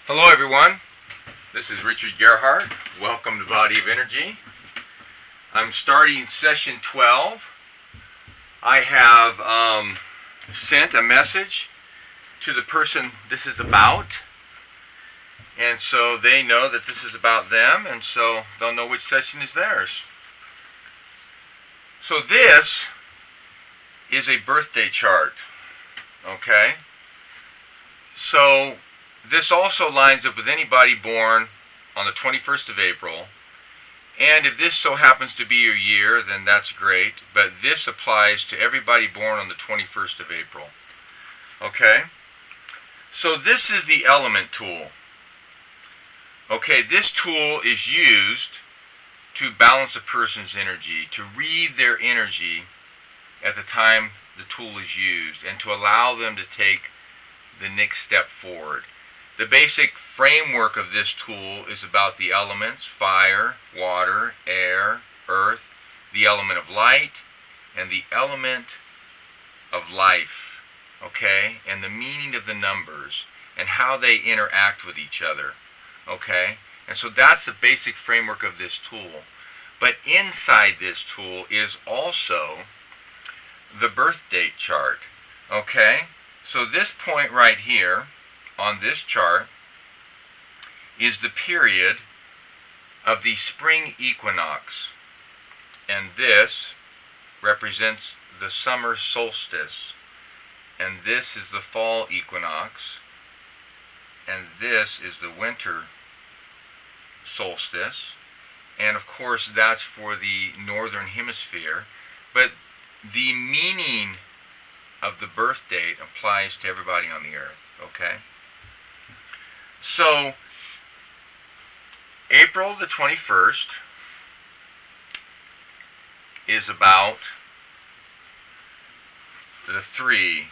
Hello everyone, this is Richard Gerhardt. Welcome to Body of Energy. I'm starting session 12. I have sent a message to the person this is about, and so they know that this is about them, and so they'll know which session is theirs. So this is a birthday chart, okay? So this also lines up with anybody born on the 21st of April. And if this so happens to be your year, then that's great. But this applies to everybody born on the 21st of April. Okay? So this is the element tool. Okay, this tool is used to balance a person's energy, to read their energy at the time the tool is used, and to allow them to take the next step forward. The basic framework of this tool is about the elements: fire, water, air, earth, the element of light, and the element of life, okay? And the meaning of the numbers and how they interact with each other, okay? And so that's the basic framework of this tool. But inside this tool is also the birth date chart, okay? So this point right here on this chart is the period of the spring equinox, and this represents the summer solstice, and this is the fall equinox, and this is the winter solstice, and of course that's for the northern hemisphere. But the meaning of the birth date applies to everybody on the earth, okay? So, April the 21st is about the 3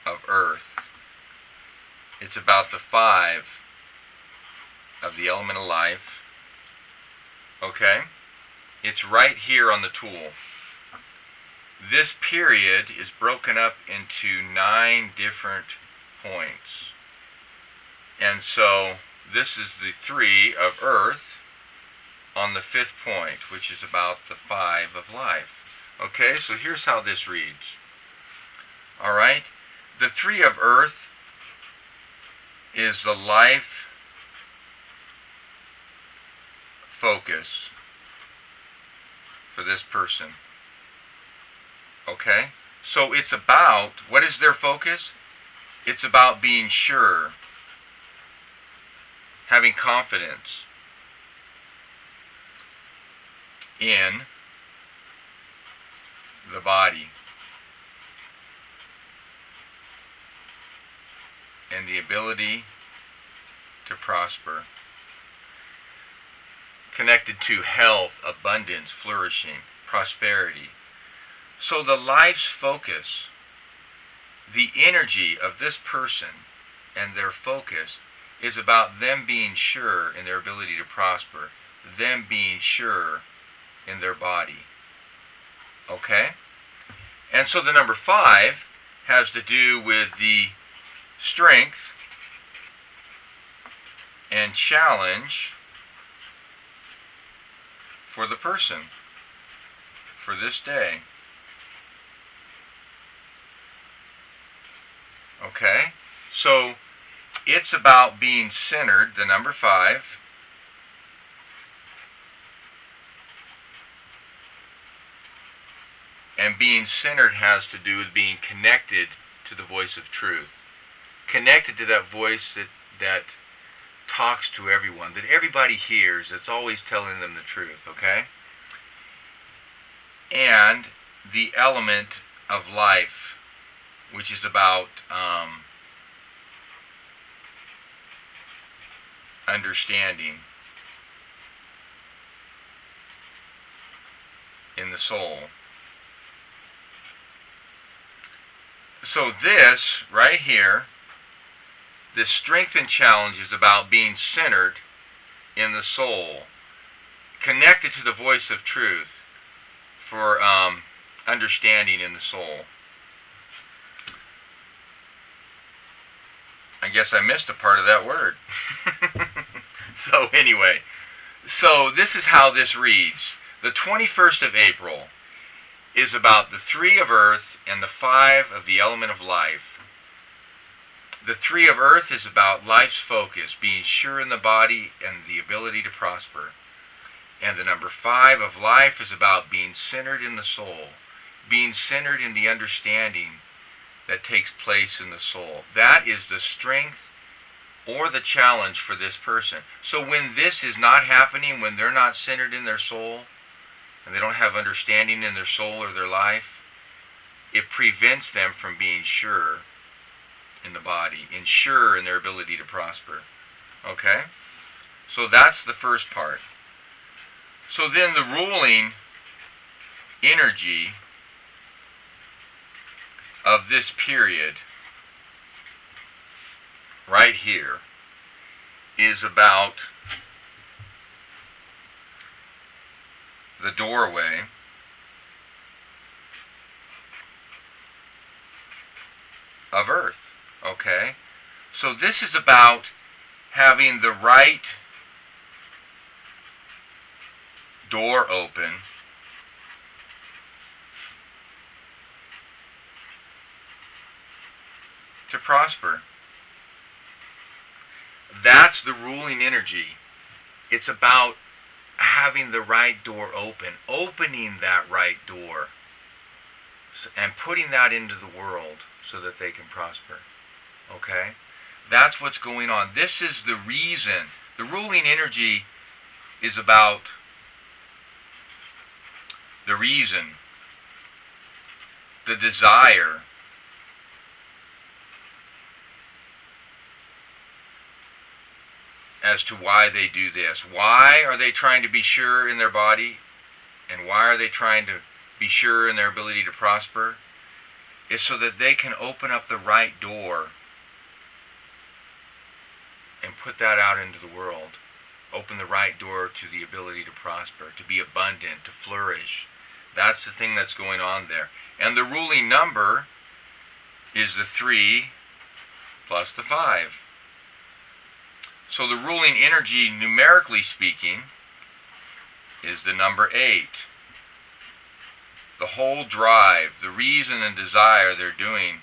of Earth. It's about the 5 of the element of life, okay? It's right here on the tool. This period is broken up into 9 different points. And so this is the 3 of Earth on the 5th point, which is about the 5 of life. Okay, so here's how this reads. Alright, the 3 of Earth is the life focus for this person. Okay, so it's about, what is their focus? It's about being sure, having confidence in the body and the ability to prosper, connected to health, abundance, flourishing, prosperity. So the life's focus, the energy of this person and their focus is about them being sure in their ability to prosper, them being sure in their body. Okay? And so the number 5 has to do with the strength and challenge for the person for this day. Okay? So it's about being centered, the number 5. And being centered has to do with being connected to the voice of truth. Connected to that voice that talks to everyone, that everybody hears, that's always telling them the truth, okay? And the element of life, which is about understanding in the soul. So this right here, this strength and challenge, is about being centered in the soul, connected to the voice of truth for understanding in the soul. I guess I missed a part of that word. So anyway, so this is how this reads. The 21st of April is about the 3 of earth and the 5 of the element of life. The 3 of earth is about life's focus, being sure in the body and the ability to prosper. And the number 5 of life is about being centered in the soul, being centered in the understanding that takes place in the soul. That is the strength or the challenge for this person. So when this is not happening, when they're not centered in their soul, and they don't have understanding in their soul or their life, it prevents them from being sure in the body, and sure in their ability to prosper. Okay? So that's the first part. So then the ruling energy of this period right here is about the doorway of earth. Okay? So this is about having the right door open to prosper. That's the ruling energy. It's about having the right door open, opening that right door, and putting that into the world so that they can prosper. Okay? That's what's going on. This is the reason. The ruling energy is about the reason, the desire, as to why they do this. Why are they trying to be sure in their body? And why are they trying to be sure in their ability to prosper? Is so that they can open up the right door and put that out into the world. Open the right door to the ability to prosper, to be abundant, to flourish. That's the thing that's going on there. And the ruling number is the 3 plus the 5. So the ruling energy, numerically speaking, is the number 8. The whole drive, the reason and desire they're doing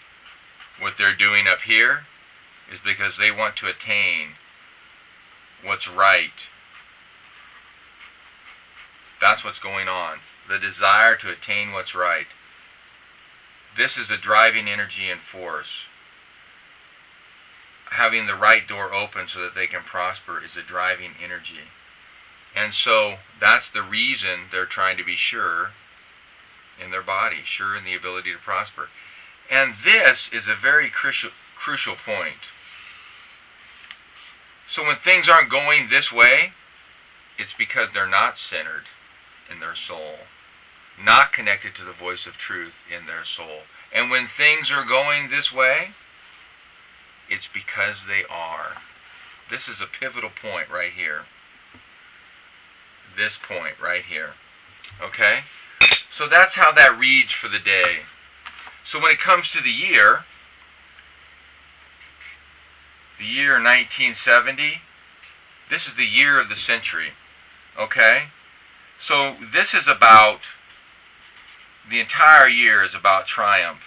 what they're doing up here is because they want to attain what's right. That's what's going on. The desire to attain what's right. This is a driving energy and force. Having the right door open so that they can prosper is a driving energy. And so that's the reason they're trying to be sure in their body, sure in the ability to prosper. And this is a very crucial point. So when things aren't going this way, it's because they're not centered in their soul, not connected to the voice of truth in their soul. And when things are going this way, it's because they are. This is a pivotal point right here. This point right here. Okay? So that's how that reads for the day. So when it comes to the year 1970, this is the year of the century. Okay? So this is about, the entire year is about triumph.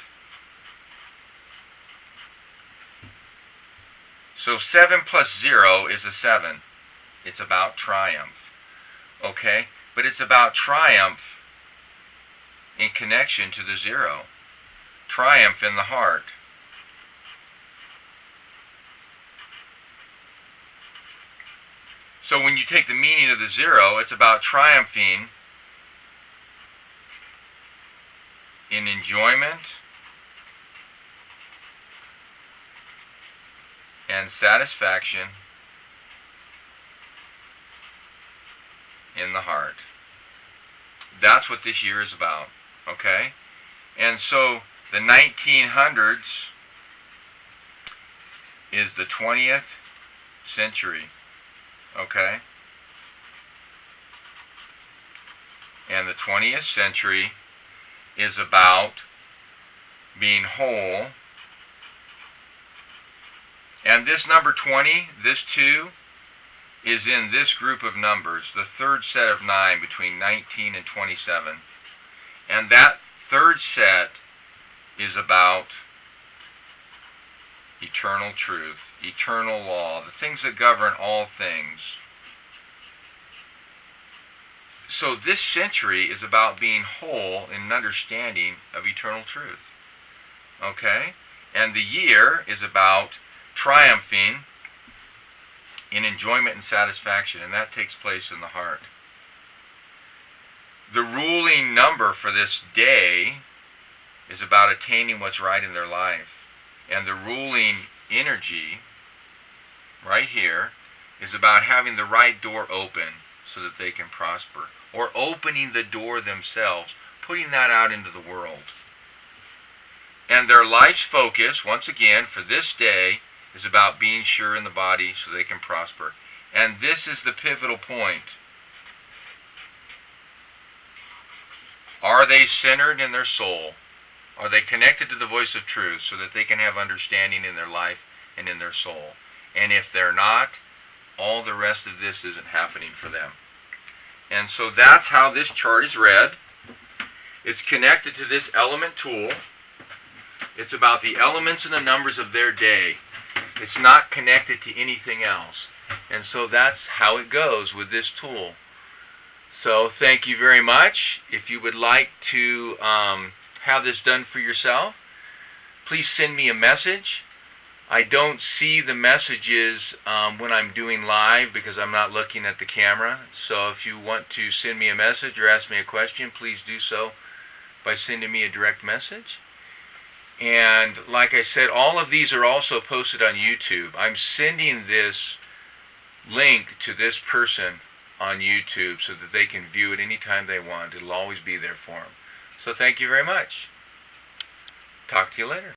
So 7 plus 0 is a 7. It's about triumph. Okay? But it's about triumph in connection to the 0. Triumph in the heart. So when you take the meaning of the 0, it's about triumphing in enjoyment and satisfaction in the heart. That's what this year is about, okay? And so the 1900s is the 20th century, okay? And the 20th century is about being whole And this number 20, this 2, is in this group of numbers, the third set of 9 between 19 and 27. And that third set is about eternal truth, eternal law, the things that govern all things. So this century is about being whole in an understanding of eternal truth. Okay? And the year is about triumphing in enjoyment and satisfaction, and that takes place in the heart. The ruling number for this day is about attaining what's right in their life. And the ruling energy, right here, is about having the right door open so that they can prosper. Or opening the door themselves, putting that out into the world. And their life's focus, once again, for this day, is about being sure in the body so they can prosper. And this is the pivotal point. Are they centered in their soul? Are they connected to the voice of truth so that they can have understanding in their life and in their soul? And if they're not, all the rest of this isn't happening for them. And so that's how this chart is read. It's connected to this element tool. It's about the elements and the numbers of their day. It's not connected to anything else. And so that's how it goes with this tool. So thank you very much. If you would like to have this done for yourself, please send me a message. I don't see the messages when I'm doing live because I'm not looking at the camera. So if you want to send me a message or ask me a question, please do so by sending me a direct message. And like I said, all of these are also posted on YouTube. I'm sending this link to this person on YouTube so that they can view it anytime they want. It'll always be there for them. So thank you very much. Talk to you later.